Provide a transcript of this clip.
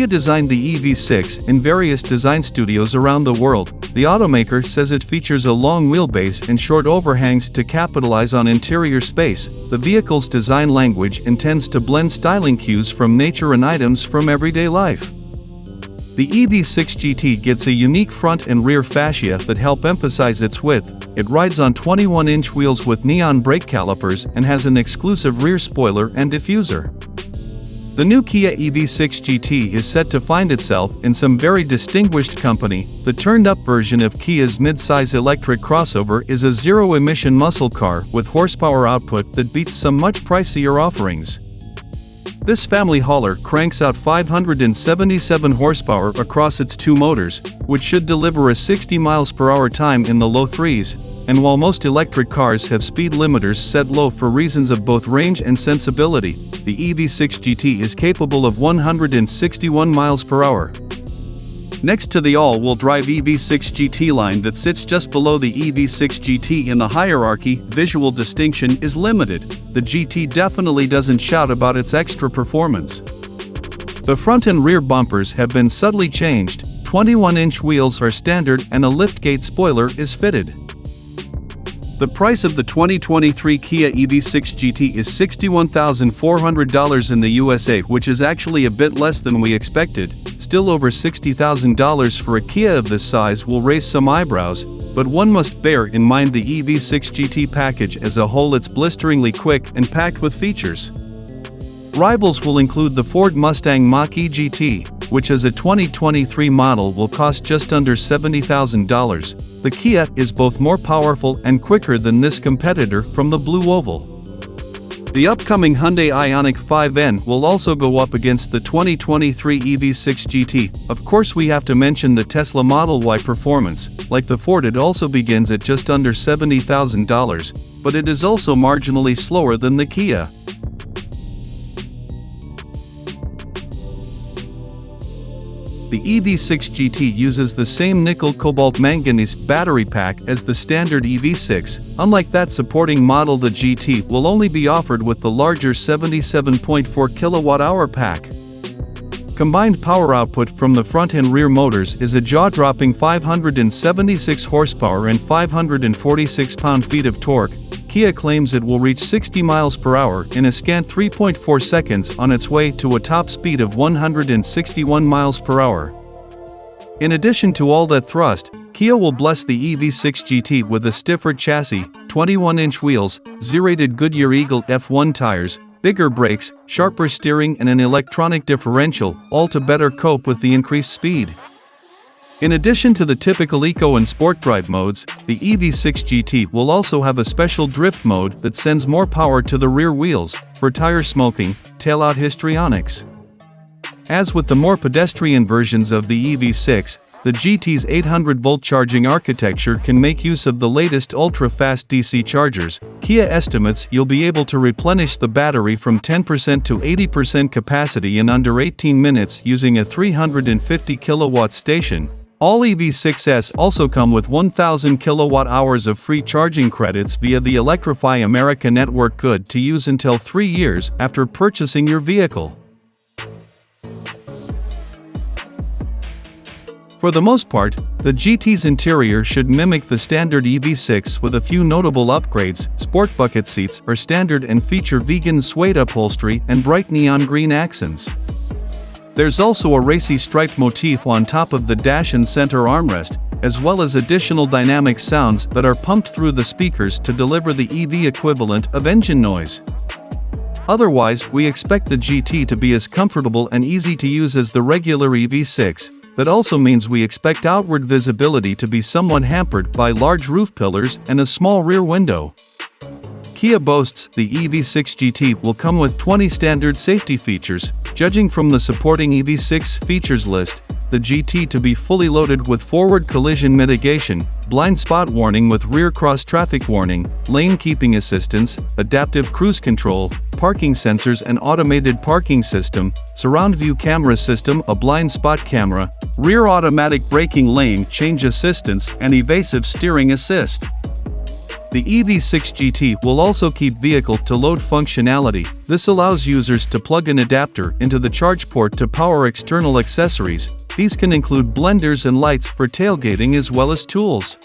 Kia designed the EV6 in various design studios around the world. The automaker says it features a long wheelbase and short overhangs to capitalize on interior space. The vehicle's design language intends to blend styling cues from nature and items from everyday life. The EV6 GT gets a unique front and rear fascia that help emphasize its width. It rides on 21-inch wheels with neon brake calipers and has an exclusive rear spoiler and diffuser. The new Kia EV6 GT is set to find itself in some very distinguished company. The turned-up version of Kia's mid-size electric crossover is a zero-emission muscle car with horsepower output that beats some much pricier offerings. This family hauler cranks out 577 horsepower across its two motors, which should deliver a 60 mph time in the low threes, and while most electric cars have speed limiters set low for reasons of both range and sensibility, the EV6 GT is capable of 161 mph. Next to the all-wheel drive EV6 GT line that sits just below the EV6 GT in the hierarchy, visual distinction is limited. The GT definitely doesn't shout about its extra performance. The front and rear bumpers have been subtly changed, 21-inch wheels are standard and a liftgate spoiler is fitted. The price of the 2023 Kia EV6 GT is $61,400 in the USA, which is actually a bit less than we expected. Still, over $60,000 for a Kia of this size will raise some eyebrows, but one must bear in mind the EV6 GT package as a whole. It's blisteringly quick and packed with features. Rivals will include the Ford Mustang Mach-E GT, which as a 2023 model will cost just under $70,000. The Kia is both more powerful and quicker than this competitor from the blue oval. The upcoming Hyundai Ioniq 5N will also go up against the 2023 EV6 GT. Of course, we have to mention the Tesla Model Y performance. Like the Ford, it also begins at just under $70,000, but it is also marginally slower than the Kia. The EV6 GT uses the same nickel-cobalt-manganese battery pack as the standard EV6. Unlike that supporting model, the GT will only be offered with the larger 77.4 kWh pack. Combined power output from the front and rear motors is a jaw-dropping 576 horsepower and 546 pound-feet of torque. Kia claims it will reach 60 mph in a scant 3.4 seconds on its way to a top speed of 161 mph. In addition to all that thrust, Kia will bless the EV6 GT with a stiffer chassis, 21-inch wheels, Z-rated Goodyear Eagle F1 tires, bigger brakes, sharper steering and an electronic differential, all to better cope with the increased speed. In addition to the typical eco and sport drive modes, the EV6 GT will also have a special drift mode that sends more power to the rear wheels, for tire smoking, tail-out histrionics. As with the more pedestrian versions of the EV6, the GT's 800-volt charging architecture can make use of the latest ultra-fast DC chargers. Kia estimates you'll be able to replenish the battery from 10% to 80% capacity in under 18 minutes using a 350 kilowatt station. All EV6s also come with 1,000 kilowatt-hours of free charging credits via the Electrify America network, good to use until 3 years after purchasing your vehicle. For the most part, the GT's interior should mimic the standard EV6 with a few notable upgrades. Sport bucket seats are standard and feature vegan suede upholstery and bright neon green accents. There's also a racy striped motif on top of the dash and center armrest, as well as additional dynamic sounds that are pumped through the speakers to deliver the EV equivalent of engine noise. Otherwise, we expect the GT to be as comfortable and easy to use as the regular EV6. That also means we expect outward visibility to be somewhat hampered by large roof pillars and a small rear window. Kia boasts the EV6 GT will come with 20 standard safety features. Judging from the supporting EV6 features list, the GT to be fully loaded with forward collision mitigation, blind spot warning with rear cross-traffic warning, lane keeping assistance, adaptive cruise control, parking sensors and automated parking system, surround view camera system, a blind spot camera, rear automatic braking, lane change assistance and evasive steering assist. The EV6 GT will also keep vehicle-to-load functionality. This allows users to plug an adapter into the charge port to power external accessories. These can include blenders and lights for tailgating as well as tools.